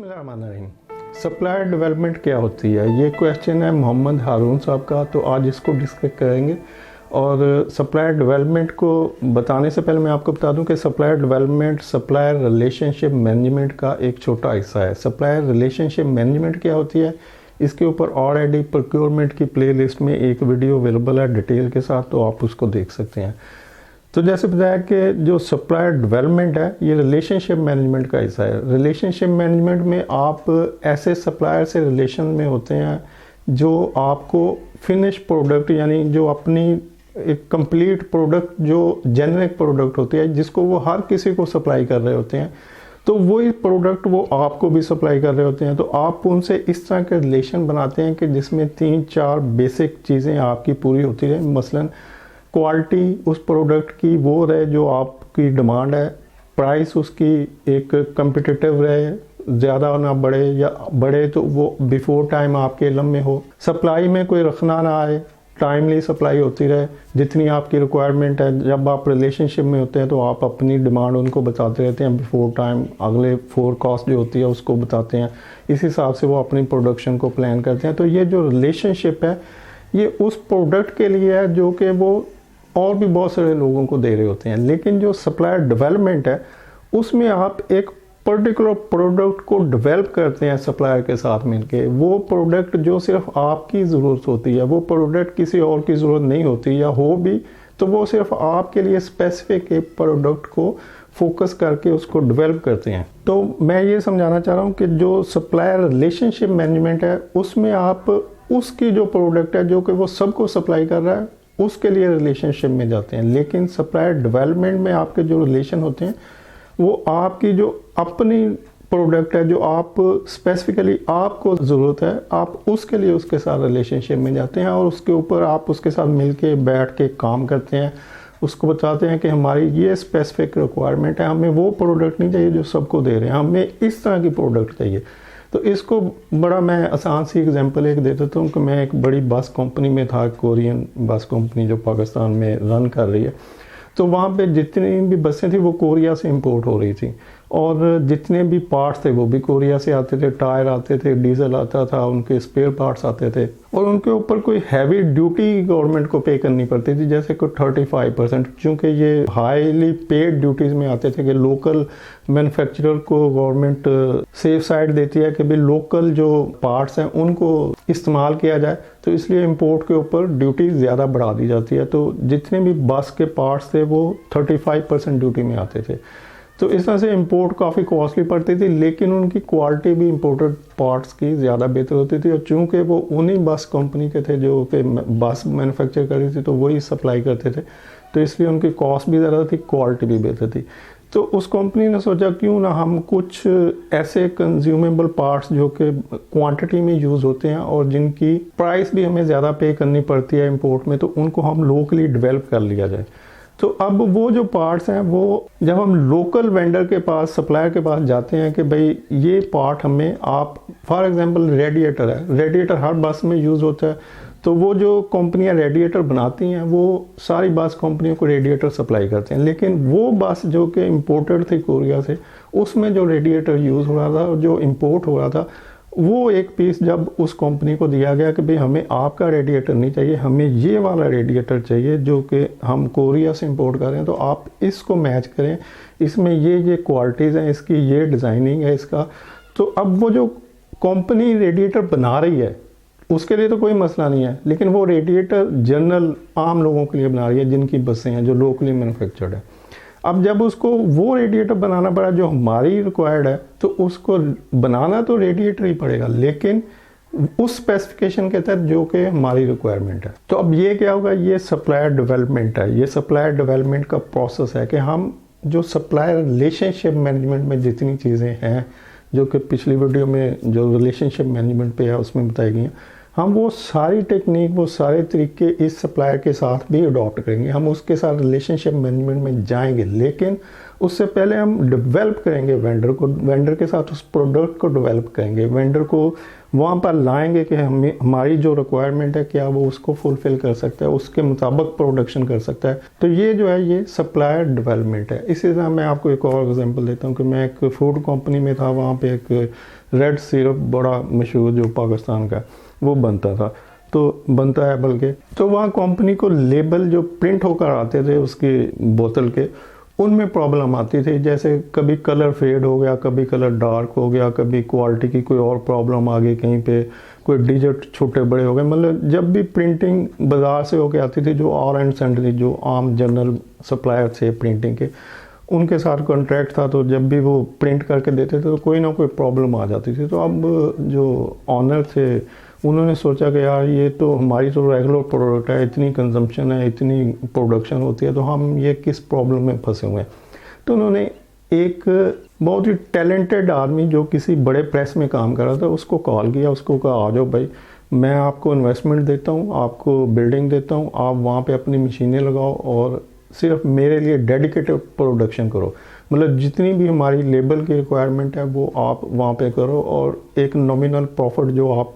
बिस्मिल्लाहिर्रहमानिर्रहीम। Supplier development क्या होती है, ये क्वेश्चन है मोहम्मद हारून साहब का, तो आज इसको डिस्कस करेंगे। और सप्लायर डेवलपमेंट को बताने से पहले मैं आपको बता दूं कि supplier development supplier relationship management का एक छोटा हिस्सा है। सप्लायर रिलेशनशिप मैनेजमेंट क्या होती है, इसके ऊपर ऑलरेडी प्रोक्योरमेंट की प्लेलिस्ट में एक वीडियो अवेलेबल है डिटेल के साथ, तो आप उसको देख सकते हैं। तो जैसे बताया कि जो सप्लायर डेवलपमेंट है ये रिलेशनशिप मैनेजमेंट का हिस्सा है। रिलेशनशिप मैनेजमेंट में आप ऐसे सप्लायर से रिलेशन में होते हैं जो आपको फिनिश प्रोडक्ट यानी जो अपनी एक कंप्लीट प्रोडक्ट जो जेनरिक प्रोडक्ट होती है जिसको वो हर किसी को सप्लाई कर रहे होते हैं, तो वही प्रोडक्ट वो आपको भी सप्लाई कर रहे होते हैं। तो आप उनसे इस तरह के रिलेशन बनाते हैं कि जिसमें 3-4 बेसिक चीज़ें आपकी पूरी होती रहे। मसलन क्वालिटी उस प्रोडक्ट की वो रहे जो आपकी डिमांड है, प्राइस उसकी एक कम्पिटिटिव रहे, ज़्यादा ना बढ़े या बढ़े तो वो बिफोर टाइम आपके इल्म में हो, सप्लाई में कोई रखना ना आए, टाइमली सप्लाई होती रहे जितनी आपकी रिक्वायरमेंट है। जब आप रिलेशनशिप में होते हैं तो आप अपनी डिमांड उनको बताते रहते हैं बिफोर टाइम, अगले फोरकास्ट जो होती है उसको बताते हैं, इस हिसाब से वो अपनी प्रोडक्शन को प्लान करते हैं। तो ये जो रिलेशनशिप है ये उस प्रोडक्ट के लिए है जो कि वो और भी बहुत सारे लोगों को दे रहे होते हैं। लेकिन जो सप्लायर डेवलपमेंट है उसमें आप एक पर्टिकुलर प्रोडक्ट को डेवलप करते हैं सप्लायर के साथ मिलके। वो प्रोडक्ट जो सिर्फ आपकी ज़रूरत होती है, वो प्रोडक्ट किसी और की ज़रूरत नहीं होती, या हो भी तो वो सिर्फ आपके लिए स्पेसिफिक एक प्रोडक्ट को फोकस करके उसको डेवलप करते हैं। तो मैं ये समझाना चाह रहा हूँ कि जो सप्लायर रिलेशनशिप मैनेजमेंट है उसमें आप उसकी जो प्रोडक्ट है जो कि वो सबको सप्लाई कर रहा है उसके लिए रिलेशनशिप में जाते हैं। लेकिन सप्लायर डेवलपमेंट में आपके जो रिलेशन होते हैं वो आपकी जो अपनी प्रोडक्ट है जो आप स्पेसिफिकली आपको ज़रूरत है, आप उसके लिए उसके साथ रिलेशनशिप में जाते हैं और उसके ऊपर आप उसके साथ मिलके बैठ के काम करते हैं। उसको बताते हैं कि हमारी ये स्पेसिफिक रिक्वायरमेंट है, हमें वो प्रोडक्ट नहीं चाहिए जो सबको दे रहे हैं, हमें इस तरह की प्रोडक्ट चाहिए। तो इसको बड़ा मैं आसान सी एग्जांपल एक दे देता हूँ कि मैं एक बड़ी बस कंपनी में था, कोरियन बस कंपनी जो पाकिस्तान में रन कर रही है। तो वहाँ पे जितनी भी बसें थी वो कोरिया से इंपोर्ट हो रही थी और जितने भी पार्ट्स थे वो भी कोरिया से आते थे, टायर आते थे, डीजल आता था, उनके स्पेयर पार्ट्स आते थे और उनके ऊपर कोई हैवी ड्यूटी गवर्नमेंट को पे करनी पड़ती थी, जैसे कोई 35%, क्योंकि ये हाईली पेड ड्यूटीज़ में आते थे कि लोकल मैन्युफैक्चरर को गवर्नमेंट सेफ साइड देती है कि भाई लोकल जो पार्ट्स हैं उनको इस्तेमाल किया जाए, तो इसलिए इंपोर्ट के ऊपर ड्यूटी ज़्यादा बढ़ा दी जाती है। तो जितने भी बस के पार्ट्स थे वो 35% ड्यूटी में आते थे। तो इस तरह से इंपोर्ट काफ़ी कॉस्टली पड़ती थी, लेकिन उनकी क्वालिटी भी इंपोर्टेड पार्ट्स की ज़्यादा बेहतर होती थी। और चूँकि वो उन्हीं बस कंपनी के थे जो कि बस मैन्युफैक्चर कर रही थी तो वही सप्लाई करते थे, तो इसलिए उनकी कॉस्ट भी ज़्यादा थी, क्वालिटी भी बेहतर थी। तो उस कंपनी ने सोचा क्यों ना हम कुछ ऐसे कंज्यूमेबल पार्ट्स जो कि क्वांटिटी में यूज़ होते हैं और जिनकी प्राइस भी हमें ज़्यादा पे करनी पड़ती है इंपोर्ट में, तो उनको हम लोकली डेवलप कर लिया जाए। तो अब वो जो पार्ट्स हैं वो जब हम लोकल वेंडर के पास, सप्लायर के पास जाते हैं कि भाई ये पार्ट हमें आप, फॉर एग्जांपल रेडिएटर है, रेडिएटर हर बस में यूज़ होता है, तो वो जो कंपनियां रेडिएटर बनाती हैं वो सारी बस कंपनियों को रेडिएटर सप्लाई करते हैं। लेकिन वो बस जो कि इंपोर्टेड थी कोरिया से, उसमें जो रेडिएटर यूज़ हो रहा था और जो इंपोर्ट हो रहा था, वो एक पीस जब उस कंपनी को दिया गया कि भाई हमें आपका रेडिएटर नहीं चाहिए, हमें ये वाला रेडिएटर चाहिए जो कि हम कोरिया से इंपोर्ट कर रहे हैं, तो आप इसको मैच करें, इसमें ये क्वालिटीज़ हैं, इसकी ये डिज़ाइनिंग है इसका। तो अब वो जो कंपनी रेडिएटर बना रही है उसके लिए तो कोई मसला नहीं है, लेकिन वो रेडिएटर जनरल आम लोगों के लिए बना रही है जिनकी बसें हैं जो लोकली मैन्युफैक्चर्ड है। अब जब उसको वो रेडिएटर बनाना पड़ा जो हमारी रिक्वायर्ड है, तो उसको बनाना तो रेडिएटर ही पड़ेगा, लेकिन उस स्पेसिफिकेशन के तहत जो कि हमारी रिक्वायरमेंट है। तो अब ये क्या होगा, ये सप्लायर डेवलपमेंट है। ये सप्लायर डेवलपमेंट का प्रोसेस है कि हम जो सप्लायर रिलेशनशिप मैनेजमेंट में जितनी चीज़ें हैं जो कि पिछली वीडियो में जो रिलेशनशिप मैनेजमेंट पे है उसमें बताई गई हैं, हम वो सारी टेक्निक, वो सारे तरीके इस सप्लायर के साथ भी अडॉप्ट करेंगे। हम उसके साथ रिलेशनशिप मैनेजमेंट में जाएंगे, लेकिन उससे पहले हम डेवलप करेंगे वेंडर को, वेंडर के साथ उस प्रोडक्ट को डेवलप करेंगे, वेंडर को वहाँ पर लाएंगे कि हमारी जो रिक्वायरमेंट है क्या वो उसको फुलफ़िल कर सकता है, उसके मुताबिक प्रोडक्शन कर सकता है। तो ये जो है ये सप्लायर डेवलपमेंट है। इसी तरह मैं आपको एक और एग्जांपल देता हूँ कि मैं एक फूड कंपनी में था, वहाँ पे एक रेड सिरप बड़ा मशहूर जो पाकिस्तान का वो बनता था, तो बनता है बल्कि, तो वहाँ कंपनी को लेबल जो प्रिंट होकर आते थे उसकी बोतल के, उनमें प्रॉब्लम आती थी। जैसे कभी कलर फेड हो गया, कभी कलर डार्क हो गया, कभी क्वालिटी की कोई और प्रॉब्लम आ गई, कहीं पे कोई डिजिट छोटे बड़े हो गए। मतलब जब भी प्रिंटिंग बाज़ार से होकर आती थी, जो आर एंड सेंडरी जो आम जनरल सप्लायर थे प्रिंटिंग के, उनके साथ कॉन्ट्रैक्ट था, तो जब भी वो प्रिंट करके देते थे तो कोई ना कोई प्रॉब्लम आ जाती थी। तो अब जो ऑनर थे उन्होंने सोचा कि यार ये तो हमारी तो रेगुलर प्रोडक्ट है, इतनी कंजम्पशन है, इतनी प्रोडक्शन होती है, तो हम ये किस प्रॉब्लम में फंसे हुए हैं। तो उन्होंने एक बहुत ही टैलेंटेड आदमी जो किसी बड़े प्रेस में काम कर रहा था उसको कॉल किया, उसको कहा आ जाओ भाई, मैं आपको इन्वेस्टमेंट देता हूँ, आपको बिल्डिंग देता हूँ, आप वहाँ पे अपनी मशीनें लगाओ और सिर्फ मेरे लिए डेडिकेटेड प्रोडक्शन करो। मतलब जितनी भी हमारी लेबर की रिक्वायरमेंट है वो आप वहाँ पे करो, और एक नॉमिनल प्रॉफिट जो आप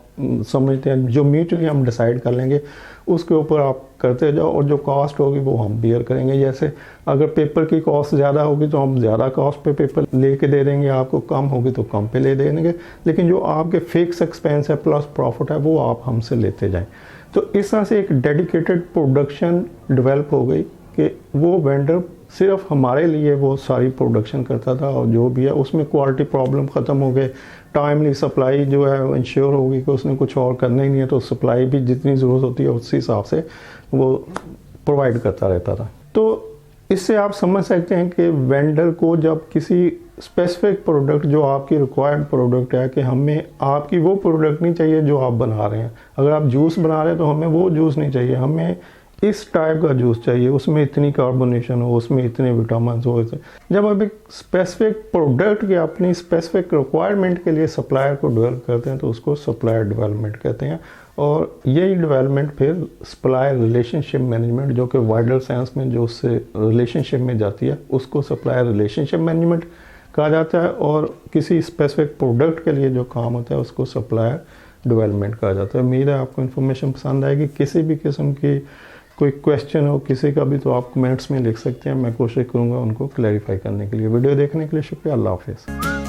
समझते हैं, जो म्यूचुअली हम डिसाइड कर लेंगे, उसके ऊपर आप करते जाओ, और जो कॉस्ट होगी वो हम बियर करेंगे। जैसे अगर पेपर की कॉस्ट ज़्यादा होगी तो हम ज़्यादा कॉस्ट पे पेपर लेके दे देंगे आपको, कम होगी तो कम पे ले देंगे, लेकिन जो आपके फिक्स एक्सपेंस है प्लस प्रॉफिट है वो आप हमसे लेते जाएं। तो इस तरह से एक डेडिकेटेड प्रोडक्शन डेवलप हो गई कि वो वेंडर सिर्फ हमारे लिए वो सारी प्रोडक्शन करता था, और जो भी है उसमें क्वालिटी प्रॉब्लम ख़त्म हो गए, टाइमली सप्लाई जो है इंश्योर होगी कि उसने कुछ और करना ही नहीं है, तो सप्लाई भी जितनी ज़रूरत होती है उसी हिसाब से वो प्रोवाइड करता रहता था। तो इससे आप समझ सकते हैं कि वेंडर को जब किसी स्पेसिफिक प्रोडक्ट जो आपकी रिक्वायर्ड प्रोडक्ट है, कि हमें आपकी वो प्रोडक्ट नहीं चाहिए जो आप बना रहे हैं, अगर आप जूस बना रहे हैं तो हमें वो जूस नहीं चाहिए, हमें इस टाइप का जूस चाहिए, उसमें इतनी कार्बोनेशन हो, उसमें इतने विटामिन हो। जब आप एक स्पेसिफिक प्रोडक्ट के अपनी स्पेसिफिक रिक्वायरमेंट के लिए सप्लायर को डेवलप करते हैं तो उसको सप्लायर डेवलपमेंट कहते हैं। और यही डेवलपमेंट फिर सप्लायर रिलेशनशिप मैनेजमेंट, जो कि वाइडर सेंस में जो उससे रिलेशनशिप में जाती है, उसको सप्लायर रिलेशनशिप मैनेजमेंट कहा जाता है। और किसी स्पेसिफिक प्रोडक्ट के लिए जो काम होता है उसको सप्लायर डेवलपमेंट कहा जाता है। उम्मीद है आपको इन्फॉर्मेशन पसंद आएगी। किसी भी किस्म की कोई क्वेश्चन हो किसी का भी तो आप कमेंट्स में लिख सकते हैं, मैं कोशिश करूँगा उनको क्लैरिफाई करने के लिए। वीडियो देखने के लिए शुक्रिया। अल्लाह हाफिज़।